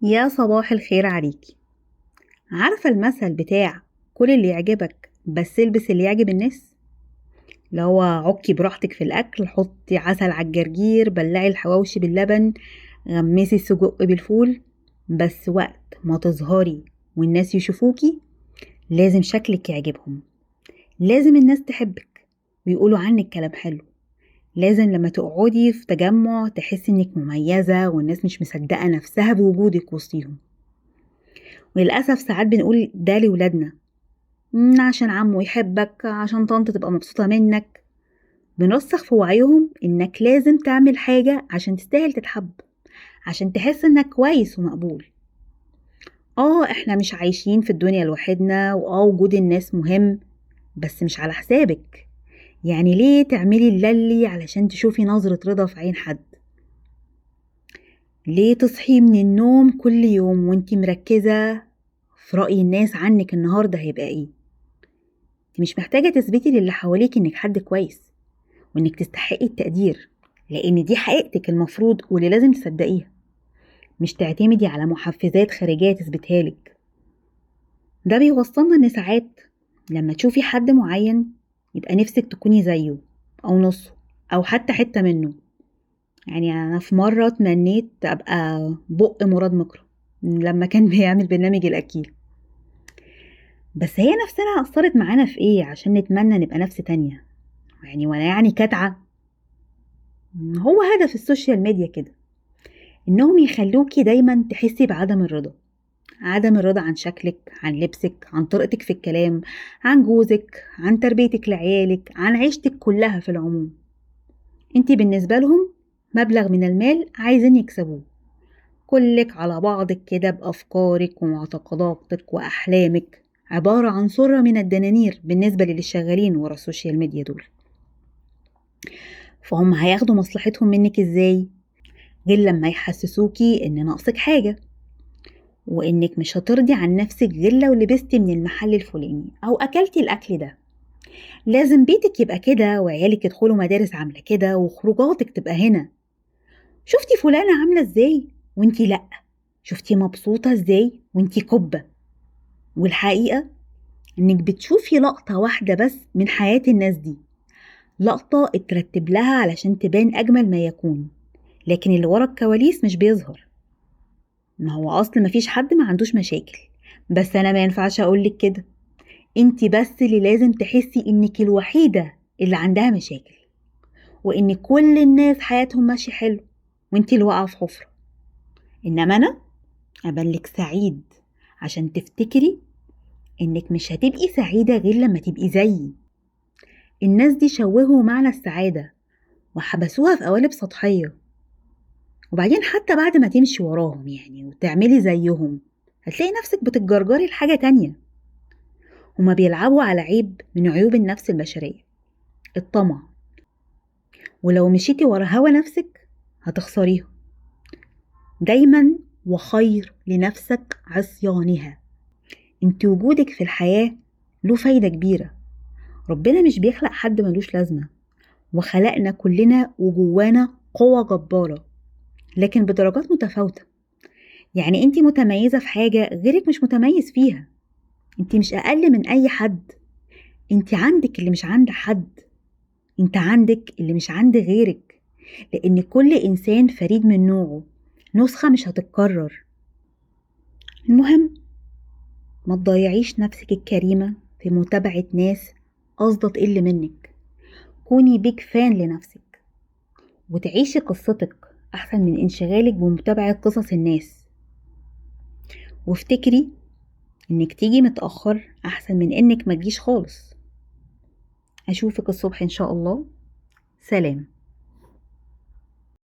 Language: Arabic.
يا صباح الخير عليكي. عارفة المثل بتاع كل اللي يعجبك بس البس اللي يعجب الناس؟ اللي هو عكي براحتك في الأكل، حطي عسل على الجرجير، بلعي الحواوشي باللبن، غمسي السجق بالفول، بس وقت ما تظهري والناس يشوفوكي لازم شكلك يعجبهم، لازم الناس تحبك ويقولوا عنك كلام حلو، لازم لما تقعدي في تجمع تحسي انك مميزة والناس مش مصدقة نفسها بوجودك وسطيهم. وللأسف ساعات بنقول ده لولادنا، عشان عمو يحبك، عشان طنط تبقى مبسوطة منك. بنرسخ في وعيهم انك لازم تعمل حاجة عشان تستاهل تتحب، عشان تحس انك كويس ومقبول. احنا مش عايشين في الدنيا لوحدنا، وجود الناس مهم بس مش على حسابك. يعني ليه تعملي اللي علشان تشوفي نظرة رضا في عين حد؟ ليه تصحي من النوم كل يوم وانتي مركزة في رأي الناس عنك النهاردة هيبقى ايه؟ انت مش محتاجة تثبتي للي حواليك انك حد كويس وانك تستحقي التقدير، لان دي حقيقتك المفروض واللي لازم تصدقيها، مش تعتمدي على محفزات خارجية تثبتها لك. ده بيوصلنا ان ساعات لما تشوفي حد معين يبقى نفسك تكوني زيه او نصه او حتى حتة منه. يعني انا في مرة تمنيت ابقى بق مراد مكرم لما كان بيعمل برنامج الاكيل. بس هي نفسنا اثرت معانا في ايه عشان نتمنى نبقى نفس تانية؟ يعني وانا يعني كاتعة. هو هدف السوشيال ميديا كده، انهم يخلوكي دايما تحسي بعدم الرضا، عدم الرضا عن شكلك، عن لبسك، عن طريقتك في الكلام، عن جوزك، عن تربيتك لعيالك، عن عيشتك كلها في العموم. انتي بالنسبة لهم مبلغ من المال عايزين يكسبوه، كلك على بعضك كده بأفكارك ومعتقداتك وأحلامك عبارة عن صورة من الدنانير بالنسبة للي شغالين ورا السوشيال ميديا دول. فهم هياخدوا مصلحتهم منك ازاي غير لما يحسسوكي ان ناقصك حاجة، وانك مش هترضي عن نفسك غير لو لبستي من المحل الفلاني او اكلتي الاكل ده. لازم بيتك يبقى كده وعيالك يدخلوا مدارس عاملة كده وخروجاتك تبقى هنا. شفتي فلانة عاملة ازاي وانتي لأ؟ شفتي مبسوطة ازاي وانتي كبة؟ والحقيقة انك بتشوفي لقطة واحدة بس من حياة الناس دي، لقطة اترتب لها علشان تبان اجمل ما يكون، لكن اللي ورا الكواليس مش بيظهر. ما هو اصل مفيش حد ما عندوش مشاكل، بس انا ما ينفعش اقولك كده. انتي بس اللي لازم تحسي انك الوحيدة اللي عندها مشاكل، وان كل الناس حياتهم ماشي حلو وانتي اللي واقعة في حفرة. انما انا ابلك سعيد عشان تفتكري انك مش هتبقي سعيدة غير لما تبقي زيي. الناس دي شوهوا معنى السعادة وحبسوها في قوالب سطحية، وبعدين حتى بعد ما تمشي وراهم يعني وتعملي زيهم هتلاقي نفسك بتتجرجري لحاجة تانية. هما بيلعبوا على عيب من عيوب النفس البشرية، الطمع، ولو مشيتي ورا هوا نفسك هتخسريها. دايما وخير لنفسك عصيانها. انت وجودك في الحياة له فايدة كبيرة. ربنا مش بيخلق حد ملوش لازمة، وخلقنا كلنا وجوانا قوة جبارة لكن بدرجات متفاوتة. يعني انت متميزة في حاجة غيرك مش متميز فيها، انت مش اقل من اي حد، انت عندك اللي مش عند حد، انت عندك اللي مش عند غيرك، لان كل انسان فريد من نوعه، نسخة مش هتتكرر. المهم ما تضيعيش نفسك الكريمة في متابعة ناس قصدة تقل منك. كوني بيج فان لنفسك وتعيشي قصتك احسن من انشغالك بمتابعة قصص الناس. وافتكري انك تيجي متأخر احسن من انك ما تجيش خالص. اشوفك الصبح ان شاء الله. سلام.